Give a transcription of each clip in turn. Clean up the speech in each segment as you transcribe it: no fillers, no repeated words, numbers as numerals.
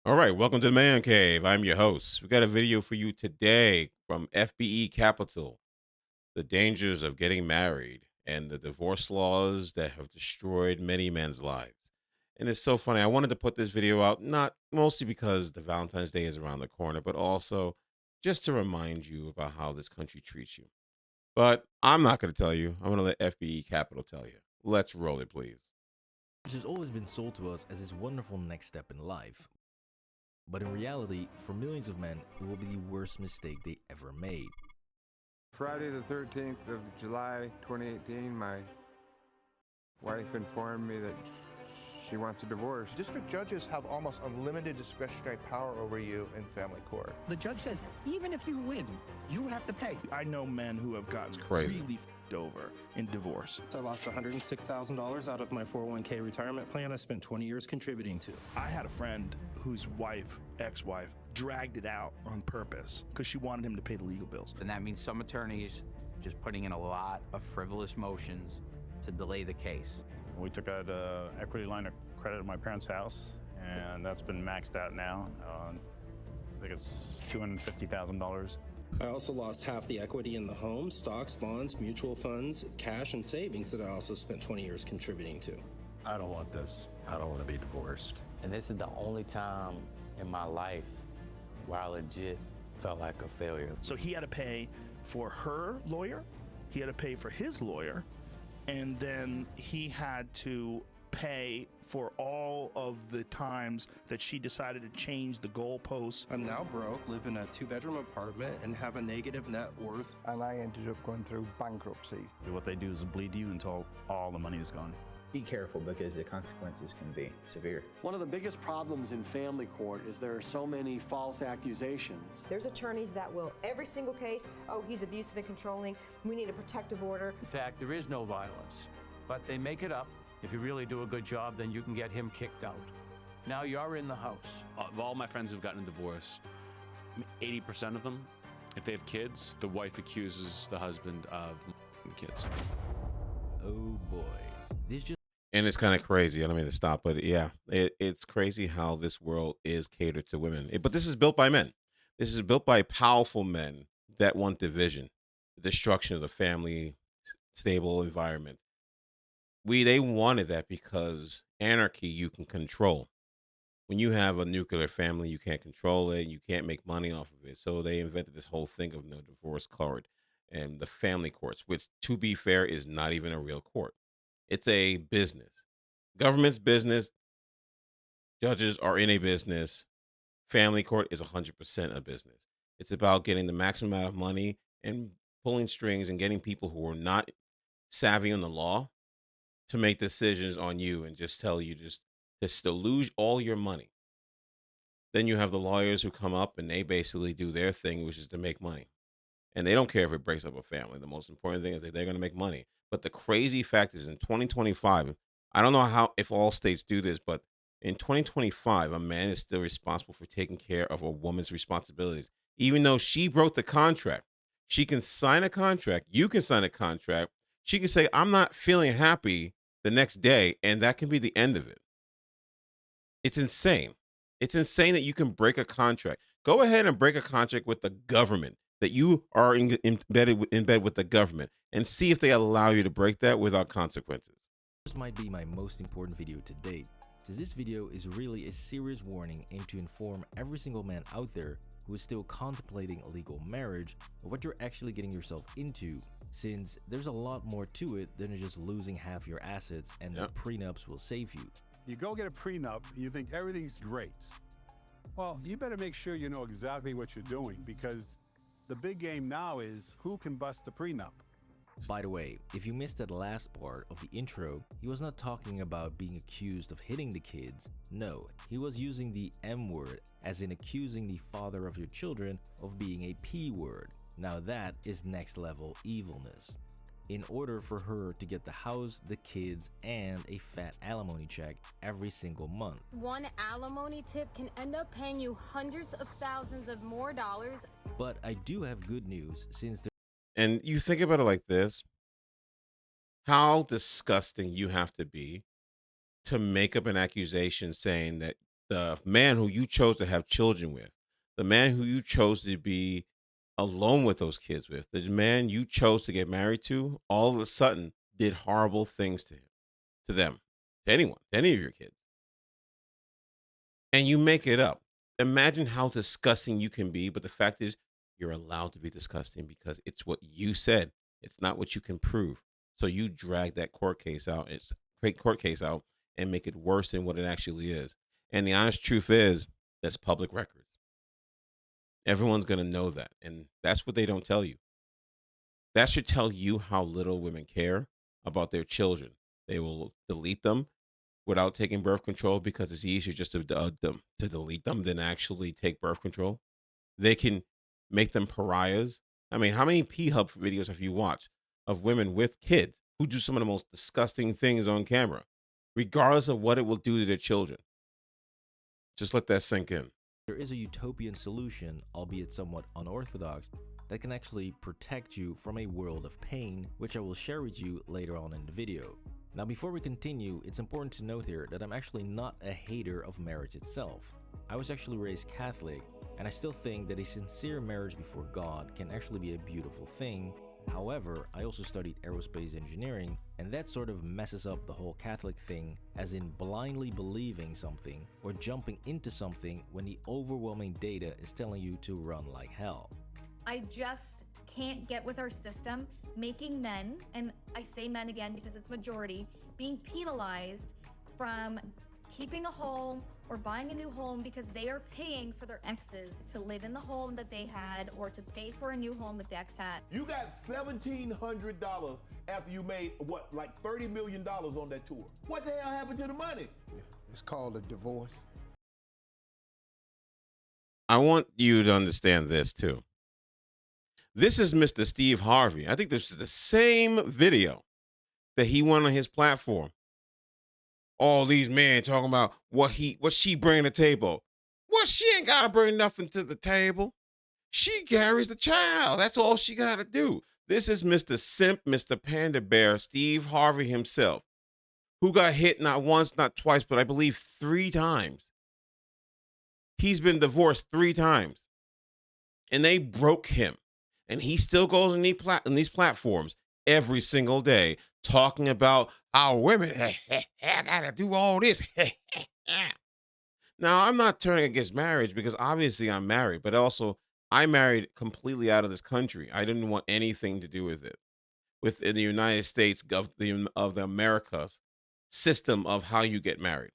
All right, welcome to the Man Cave. I'm your host. We got a video for you today from FBE Capital, the dangers of getting married and the divorce laws that have destroyed many men's lives. And it's so funny. I wanted to put this video out, not mostly because the Valentine's Day is around the corner, but also just to remind you about how this country treats you. But I'm not going to tell you. I'm going to let FBE Capital tell you. Let's roll it, please. Which has always been sold to us as this wonderful next step in life. But in reality, for millions of men, it will be the worst mistake they ever made. Friday the 13th of July 2018, my wife informed me that she wants a divorce. District judges have almost unlimited discretionary power over you in family court. The judge says, even if you win, you have to pay. I know men who have gotten crazy. really f***ed over in divorce. I lost $106,000 out of my 401k retirement plan I spent 20 years contributing to. I had a friend whose ex-wife, dragged it out on purpose because she wanted him to pay the legal bills. And that means some attorneys just putting in a lot of frivolous motions to delay the case. We took out an equity line of credit at my parents' house, and that's been maxed out now. I think it's $250,000. I also lost half the equity in the home, stocks, bonds, mutual funds, cash, and savings that I also spent 20 years contributing to. I don't want this. I don't want to be divorced. And this is the only time in my life where I legit felt like a failure. So he had to pay for her lawyer, he had to pay for his lawyer, and then he had to pay for all of the times that she decided to change the goalposts. I'm now broke, live in a 2-bedroom apartment, and have a negative net worth. And I ended up going through bankruptcy. What they do is bleed you until all the money is gone. Be careful because the consequences can be severe. One of the biggest problems in family court is there are so many false accusations. There's attorneys that will, every single case, oh, he's abusive and controlling, we need a protective order. In fact, there is no violence, but they make it up. If you really do a good job, then you can get him kicked out. Now you're in the house. Of all my friends who've gotten a divorce, 80% of them, if they have kids, the wife accuses the husband of the kids. Oh boy. This just And it's kind of crazy. I don't mean to stop, but yeah, it's crazy how this world is catered to women. But this is built by men. This is built by powerful men that want division, the destruction of the family, stable environment. They wanted that because anarchy you can control. When you have a nuclear family, you can't control it. You can't make money off of it. So they invented this whole thing of no divorce court and the family courts, which, to be fair, is not even a real court. It's a business. Government's business. Judges are in a business. Family court is 100% a business. It's about getting the maximum amount of money and pulling strings and getting people who are not savvy on the law to make decisions on you and just tell you just to lose all your money. Then you have the lawyers who come up and they basically do their thing, which is to make money. And they don't care if it breaks up a family. The most important thing is that they're going to make money. But the crazy fact is in 2025, I don't know how if all states do this, but in 2025, a man is still responsible for taking care of a woman's responsibilities. Even though she broke the contract, she can sign a contract. You can sign a contract. She can say, I'm not feeling happy the next day, and that can be the end of it. It's insane. It's insane that you can break a contract. Go ahead and break a contract with the government, that you are in bed with the government, and see if they allow you to break that without consequences. This might be my most important video to date, since this video is really a serious warning aimed to inform every single man out there who is still contemplating a legal marriage of what you're actually getting yourself into, since there's a lot more to it than just losing half your assets and the prenups will save you. You go get a prenup, you think everything's great. Well, you better make sure you know exactly what you're doing, because the big game now is who can bust the prenup. By the way, if you missed that last part of the intro, he was not talking about being accused of hitting the kids. No, he was using the M word, as in accusing the father of your children of being a P word. Now that is next level evilness. In order for her to get the house, the kids, and a fat alimony check every single month. One alimony tip can end up paying you hundreds of thousands of more dollars. But I do have good news, since and you think about it like this, how disgusting you have to be to make up an accusation saying that the man who you chose to have children with, the man who you chose to be alone with those kids with, the man you chose to get married to, all of a sudden did horrible things to him, to them, to anyone, to any of your kids. And you make it up. Imagine how disgusting you can be, but the fact is, you're allowed to be disgusting because it's what you said. It's not what you can prove. So you drag that court case out. It's great court case out and make it worse than what it actually is. And the honest truth is, that's public records. Everyone's going to know that. And that's what they don't tell you. That should tell you how little women care about their children. They will delete them without taking birth control because it's easier just to delete them than actually take birth control. They can make them pariahs. I mean, how many P-Hub videos have you watched of women with kids who do some of the most disgusting things on camera, regardless of what it will do to their children? Just let that sink in. There is a utopian solution, albeit somewhat unorthodox, that can actually protect you from a world of pain, which I will share with you later on in the video. Now, before we continue, it's important to note here that I'm actually not a hater of marriage itself. I was actually raised Catholic, and I still think that a sincere marriage before God can actually be a beautiful thing. However, I also studied aerospace engineering, and that sort of messes up the whole Catholic thing, as in blindly believing something or jumping into something when the overwhelming data is telling you to run like hell. I just can't get with our system making men, and I say men again because it's majority, being penalized from keeping a home or buying a new home because they are paying for their exes to live in the home that they had or to pay for a new home that the ex had. You got $1,700 after you made, what, like $30 million on that tour. What the hell happened to the money? It's called a divorce. I want you to understand this too. This is Mr. Steve Harvey. I think this is the same video that he went on his platform. All these men talking about what she bring to the table. Well, she ain't gotta bring nothing to the table. She carries the child. That's all she gotta do. This is Mr. Simp, Mr. Panda Bear, Steve Harvey himself, who got hit not once, not twice, but I believe 3 times. He's been divorced 3 times. And they broke him. And he still goes in these platforms every single day talking about how women, I gotta do all this. Now, I'm not turning against marriage because obviously I'm married, but also I married completely out of this country. I didn't want anything to do with it. Within the United States of the Americas system of how you get married.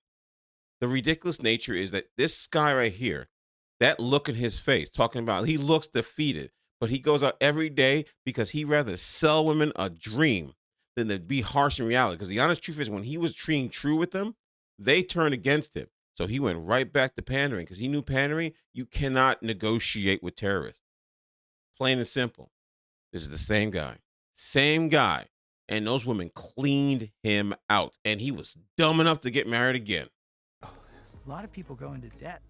The ridiculous nature is that this guy right here, that look in his face, talking about, he looks defeated. But he goes out every day because he'd rather sell women a dream than to be harsh in reality. Because the honest truth is, when he was being true with them, they turned against him. So he went right back to pandering because he knew pandering, you cannot negotiate with terrorists. Plain and simple. This is the same guy. Same guy. And those women cleaned him out. And he was dumb enough to get married again. A lot of people go into debt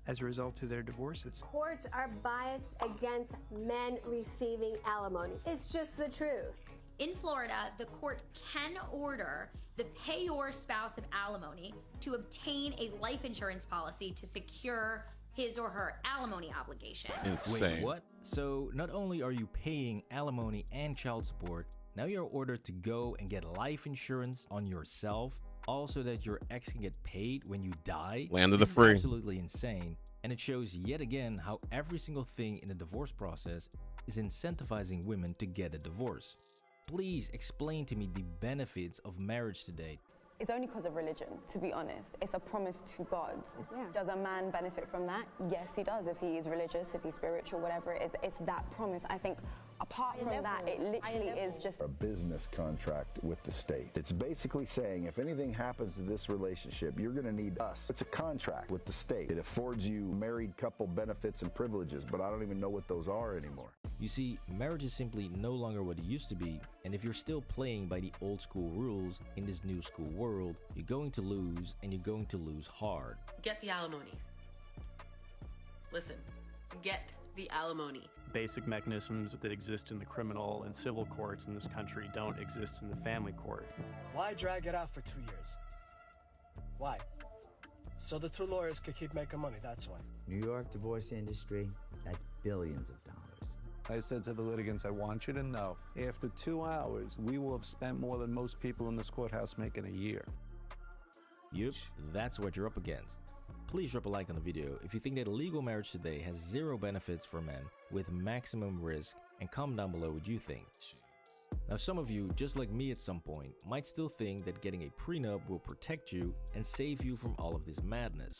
as a result of their divorces. Courts are biased against men receiving alimony. It's just the truth. In Florida, the court can order the payor spouse of alimony to obtain a life insurance policy to secure his or her alimony obligation. Insane. Wait, what? So not only are you paying alimony and child support, now you're ordered to go and get life insurance on yourself, also that your ex can get paid when you die? Land of the free. Absolutely insane. And it shows yet again how every single thing in the divorce process is incentivizing women to get a divorce. Please explain to me the benefits of marriage today. It's only because of religion, to be honest. It's a promise to God. Yeah. Does a man benefit from that? Yes, he does. If he is religious, if he's spiritual, whatever it is, it's that promise. I think apart from that, it literally is just a business contract with the state. It's basically saying if anything happens to this relationship, you're going to need us. It's a contract with the state. It affords you married couple benefits and privileges, but I don't even know what those are anymore. You see, marriage is simply no longer what it used to be, and if you're still playing by the old school rules in this new school world, you're going to lose, and you're going to lose hard. Get the alimony. Listen, get the alimony. Basic mechanisms that exist in the criminal and civil courts in this country don't exist in the family court. Why drag it out for 2 years? Why? So the two lawyers could keep making money, that's why. New York divorce industry, that's billions of dollars. I said to the litigants, I want you to know, after 2 hours, we will have spent more than most people in this courthouse make in a year. Yup, that's what you're up against. Please drop a like on the video if you think that legal marriage today has zero benefits for men with maximum risk, and comment down below what you think. Now, some of you, just like me at some point, might still think that getting a prenup will protect you and save you from all of this madness.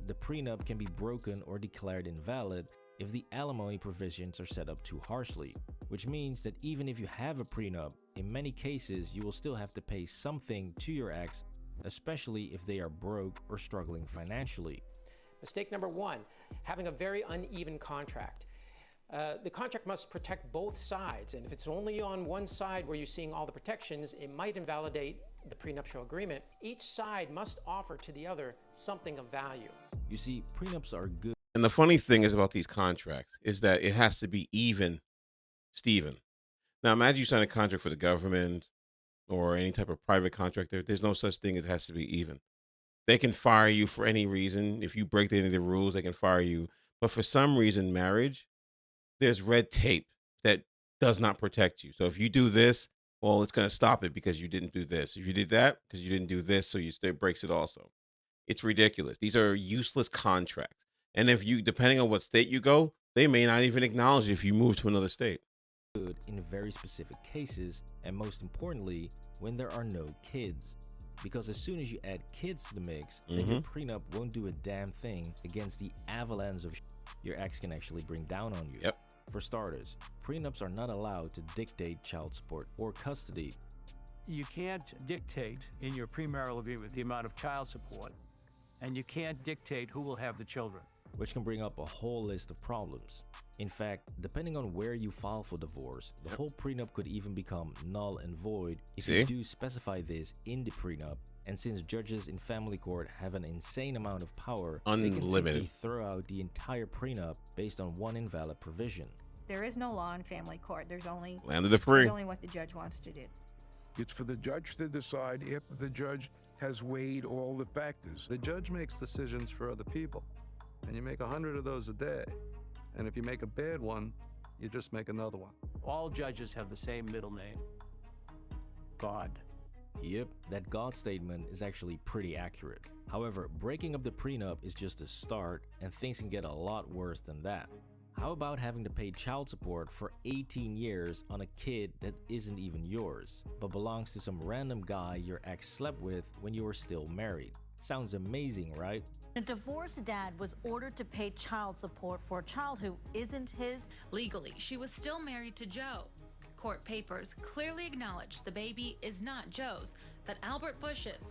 The prenup can be broken or declared invalid if the alimony provisions are set up too harshly, which means that even if you have a prenup, in many cases you will still have to pay something to your ex, especially if they are broke or struggling financially. Mistake number one, having a very uneven contract. The contract must protect both sides, and if it's only on one side where you're seeing all the protections, it might invalidate the prenuptial agreement. Each side must offer to the other something of value. You see, prenups are good. And the funny thing is about these contracts is that it has to be even, Steven. Now imagine you sign a contract for the government or any type of private contractor. There's no such thing as it has to be even. They can fire you for any reason. If you break any of the rules, they can fire you. But for some reason, marriage, there's red tape that does not protect you. So if you do this, well, it's going to stop it because you didn't do this. If you did that, because you didn't do this, so it breaks it also. It's ridiculous. These are useless contracts. And if you, depending on what state you go, they may not even acknowledge it if you move to another state. Good in very specific cases, and most importantly, when there are no kids. Because as soon as you add kids to the mix, then your prenup won't do a damn thing against the avalanche of your ex can actually bring down on you. Yep. For starters, prenups are not allowed to dictate child support or custody. You can't dictate in your premarital agreement the amount of child support, and you can't dictate who will have the children. Which can bring up a whole list of problems. In fact, depending on where you file for divorce, the whole prenup could even become null and void if you do specify this in the prenup. And since judges in family court have an insane amount of power, they can simply throw out the entire prenup based on one invalid provision. There is no law in family court. There's only land of the free. There's only what the judge wants to do. It's for the judge to decide if the judge has weighed all the factors. The judge makes decisions for other people, and you make 100 of those a day. And if you make a bad one, you just make another one. All judges have the same middle name, God. Yep, that God statement is actually pretty accurate. However, breaking up the prenup is just a start, and things can get a lot worse than that. How about having to pay child support for 18 years on a kid that isn't even yours, but belongs to some random guy your ex slept with when you were still married? Sounds amazing, right? A divorced dad was ordered to pay child support for a child who isn't his. Legally, she was still married to Joe. Court papers clearly acknowledge the baby is not Joe's, but Albert Bush's.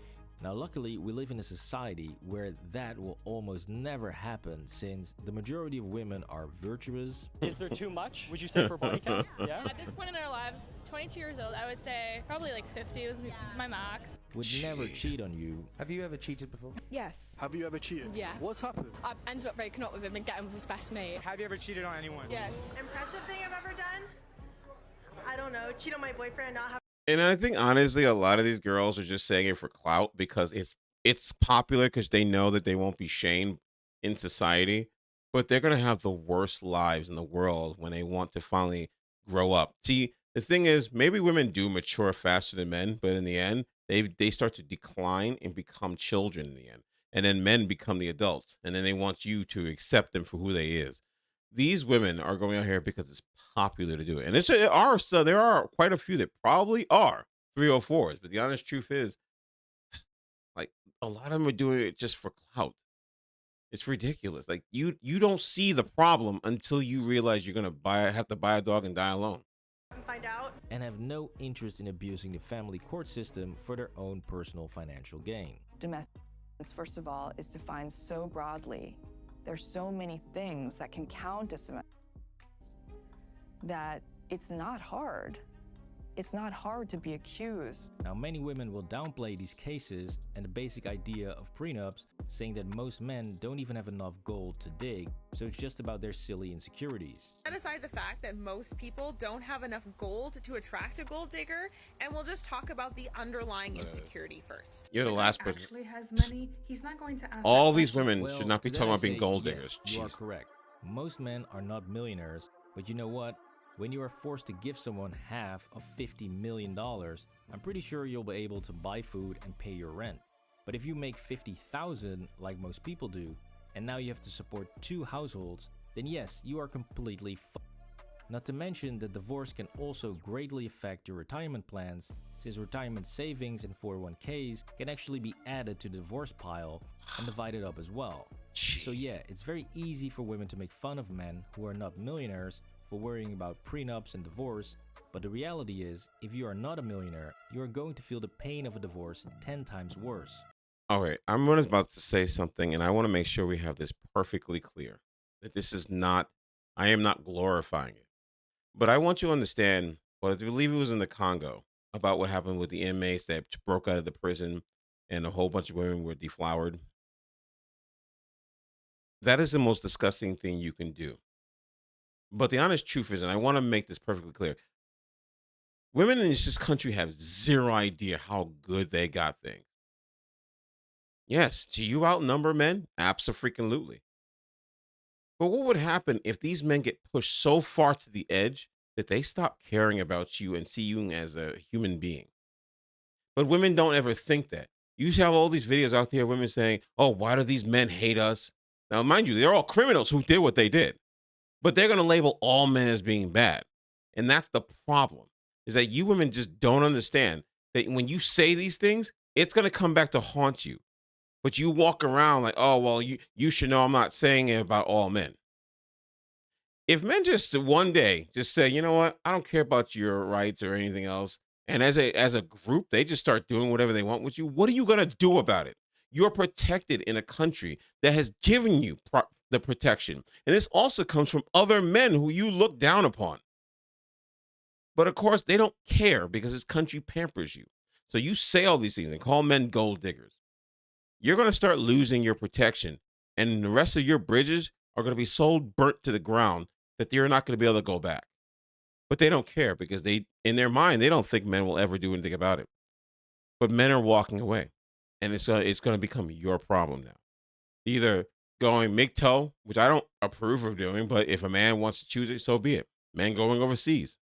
Now, luckily, we live in a society where that will almost never happen, since the majority of women are virtuous. Is there too much, would you say, for body count? Yeah. At this point in our lives, 22 years old, I would say probably like 50 was my max. Would never cheat on you. Have you ever cheated before? Yes. Have you ever cheated? Yeah. What's happened? I've ended up breaking up with him and getting with his best mate. Have you ever cheated on anyone? Yes. Impressive thing I've ever done? I don't know. Cheat on my boyfriend, not have. And I think honestly, a lot of these girls are just saying it for clout because it's popular because they know that they won't be shamed in society, but they're gonna have the worst lives in the world when they want to finally grow up. See, the thing is, maybe women do mature faster than men, but in the end, they start to decline and become children in the end, and then men become the adults, and then they want you to accept them for who they is. These women are going out here because it's popular to do it, and there are quite a few that probably are 304s, but the honest truth is, like, a lot of them are doing it just for clout. It's ridiculous. Like, you don't see the problem until you realize you're gonna have to buy a dog and die alone. Find out. And have no interest in abusing the family court system for their own personal financial gain. Domestic violence, first of all, is defined so broadly. There's so many things that can count as domestic violence that it's not hard It's not hard to be accused. Now, many women will downplay these cases and the basic idea of prenups, saying that most men don't even have enough gold to dig, so it's just about their silly insecurities. Set aside the fact that most people don't have enough gold to attract a gold digger, and we'll just talk about the underlying insecurity first. You're the last person. Actually has money, he's not going to ask All that these question. women should not be to that talking I about being say, gold yes, diggers. You are Jeez. correct. Most men are not millionaires, but you know what? When you are forced to give someone half of $50 million, I'm pretty sure you'll be able to buy food and pay your rent. But if you make $50,000 like most people do, and now you have to support 2 households, then yes, you are completely fucked. Not to mention that divorce can also greatly affect your retirement plans, since retirement savings and 401ks can actually be added to the divorce pile and divided up as well. So yeah, it's very easy for women to make fun of men who are not millionaires for worrying about prenups and divorce, but the reality is, if you are not a millionaire, you are going to feel the pain of a divorce 10 times worse. All right, I'm about to say something, and I want to make sure we have this perfectly clear. That this is not, I am not glorifying it. But I want you to understand, well, I believe it was in the Congo, about what happened with the inmates that broke out of the prison and a whole bunch of women were deflowered. That is the most disgusting thing you can do. But the honest truth is, and I want to make this perfectly clear, women in this country have zero idea how good they got things. Yes, do you outnumber men? Abso-freaking-lutely. But what would happen if these men get pushed so far to the edge that they stop caring about you and see you as a human being? But women don't ever think that. You have all these videos out there, women saying, oh, why do these men hate us? Now, mind you, they're all criminals who did what they did. But they're going to label all men as being bad. And that's the problem, is that you women just don't understand that when you say these things, it's going to come back to haunt you. But you walk around like, oh, well, you should know I'm not saying it about all men. If men just one day just say, you know what, I don't care about your rights or anything else, and as a group, they just start doing whatever they want with you, what are you going to do about it? You're protected in a country that has given you the protection. And this also comes from other men who you look down upon. But of course, they don't care because this country pampers you. So you say all these things and call men gold diggers. You're going to start losing your protection. And the rest of your bridges are going to be so burnt to the ground that you're not going to be able to go back. But they don't care because in their mind, they don't think men will ever do anything about it. But men are walking away. And it's going to become your problem now. Either going MGTOW, which I don't approve of doing, but if a man wants to choose it, so be it. Men going overseas.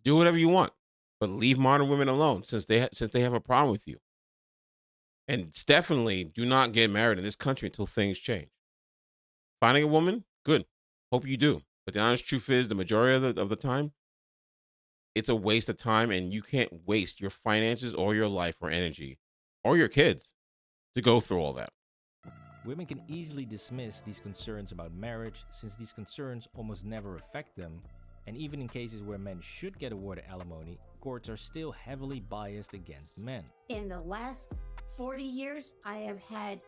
Do whatever you want, but leave modern women alone since they have a problem with you. And definitely do not get married in this country until things change. Finding a woman, good. Hope you do. But the honest truth is, the majority of the time, it's a waste of time, and you can't waste your finances or your life or energy or your kids to go through all that. Women can easily dismiss these concerns about marriage since these concerns almost never affect them. And even in cases where men should get awarded alimony, courts are still heavily biased against men. In the last 40 years, I have had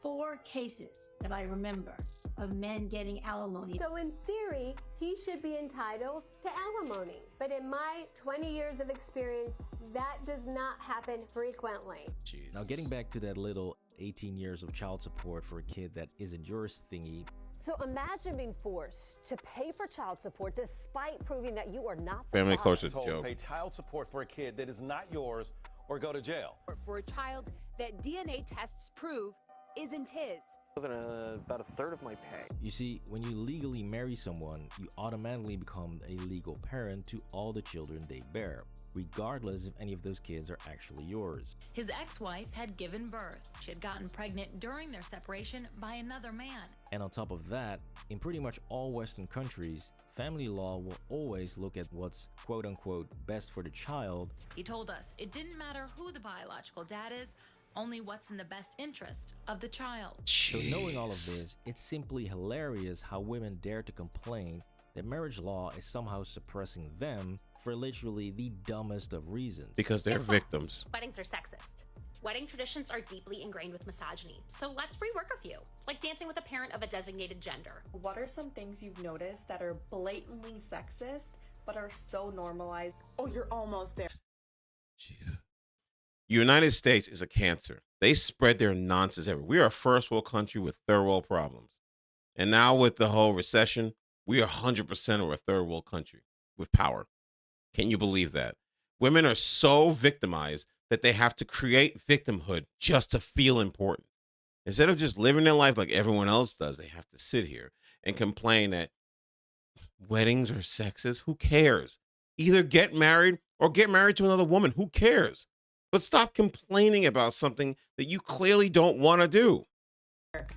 4 cases that I remember of men getting alimony. So in theory, he should be entitled to alimony. But in my 20 years of experience, that does not happen frequently. Jeez. Now getting back to that little 18 years of child support for a kid that isn't yours thingy. So imagine being forced to pay for child support despite proving that you are not the Family father. closer to Joe. Pay child support for a kid that is not yours or go to jail. For a child that DNA tests prove isn't his. About a third of my pay. You see, when you legally marry someone, you automatically become a legal parent to all the children they bear, regardless if any of those kids are actually yours. His ex-wife had given birth. She had gotten pregnant during their separation by another man. And on top of that, in pretty much all Western countries, family law will always look at what's quote-unquote best for the child. He told us it didn't matter who the biological dad is, only what's in the best interest of the child. So knowing all of this, it's simply hilarious how women dare to complain that marriage law is somehow suppressing them for literally the dumbest of reasons. Because they're victims. Weddings are sexist. Wedding traditions are deeply ingrained with misogyny, so let's rework a few, like dancing with a parent of a designated gender. What are some things you've noticed that are blatantly sexist but are so normalized. Oh, you're almost there. United States is a cancer. They spread their nonsense everywhere. We are a first world country with third world problems. And now with the whole recession, we are 100% of a third world country with power. Can you believe that? Women are so victimized that they have to create victimhood just to feel important. Instead of just living their life like everyone else does, they have to sit here and complain that weddings are sexist. Who cares? Either get married or get married to another woman. Who cares? But stop complaining about something that you clearly don't want to do.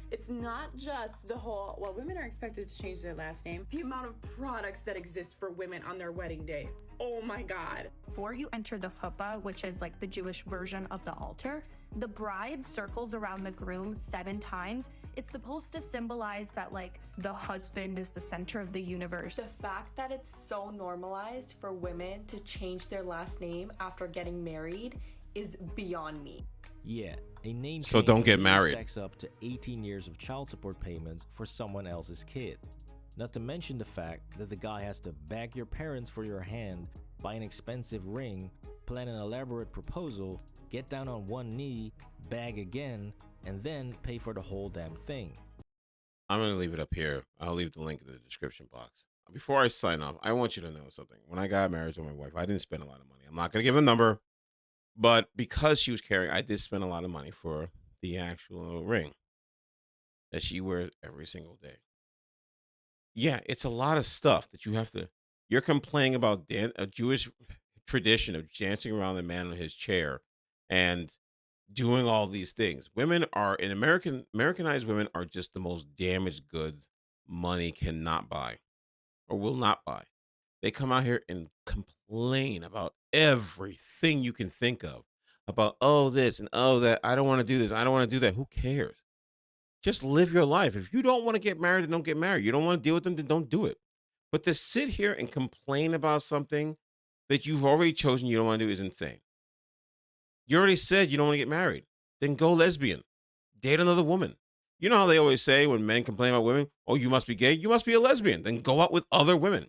It's not just the whole, well, women are expected to change their last name. The amount of products that exist for women on their wedding day. Oh my God. Before you enter the chuppah, which is like the Jewish version of the altar, the bride circles around the groom 7 times. It's supposed to symbolize that like the husband is the center of the universe. The fact that it's so normalized for women to change their last name after getting married is beyond me. Yeah, a name So change don't get really married. stacks up to 18 years of child support payments for someone else's kid. Not to mention the fact that the guy has to beg your parents for your hand, buy an expensive ring, plan an elaborate proposal, get down on one knee, beg again, and then pay for the whole damn thing. I'm going to leave it up here. I'll leave the link in the description box. Before I sign off, I want you to know something. When I got married to my wife, I didn't spend a lot of money. I'm not going to give a number, but because she was carrying, I did spend a lot of money for the actual ring that she wears every single day. Yeah, it's a lot of stuff that you have to. You're complaining about a Jewish tradition of dancing around the man on his chair and doing all these things. Women are in Americanized women are just the most damaged goods money cannot buy or will not buy. They come out here and complain about everything you can think of. About oh this and oh that. I don't want to do this. I don't want to do that. Who cares? Just live your life. If you don't want to get married, then don't get married. You don't want to deal with them, then don't do it. But to sit here and complain about something that you've already chosen you don't want to do is insane. You already said you don't want to get married. Then go lesbian. Date another woman. You know how they always say when men complain about women, oh, you must be gay. You must be a lesbian. Then go out with other women.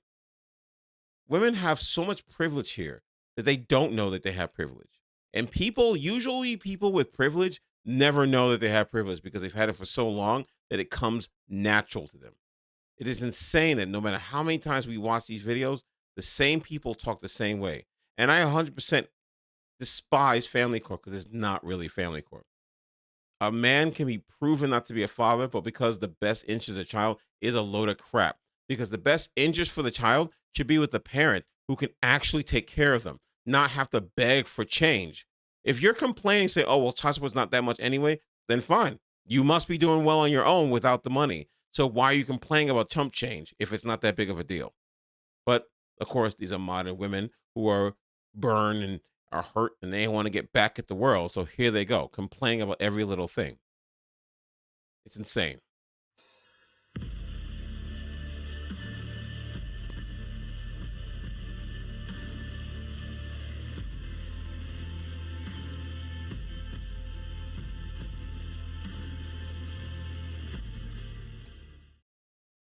Women have so much privilege here that they don't know that they have privilege. And usually people with privilege never know that they have privilege because they've had it for so long that it comes natural to them. It is insane that no matter how many times we watch these videos, the same people talk the same way. And I 100% despise family court because it's not really family court. A man can be proven not to be a father, but because the best interest of the child is a load of crap. Because the best interest for the child should be with the parent who can actually take care of them, not have to beg for change. If you're complaining, say, oh, well, child support's not that much anyway, then fine. You must be doing well on your own without the money. So why are you complaining about chump change if it's not that big of a deal? But, of course, these are modern women who are burned and are hurt and they want to get back at the world. So here they go, complaining about every little thing. It's insane.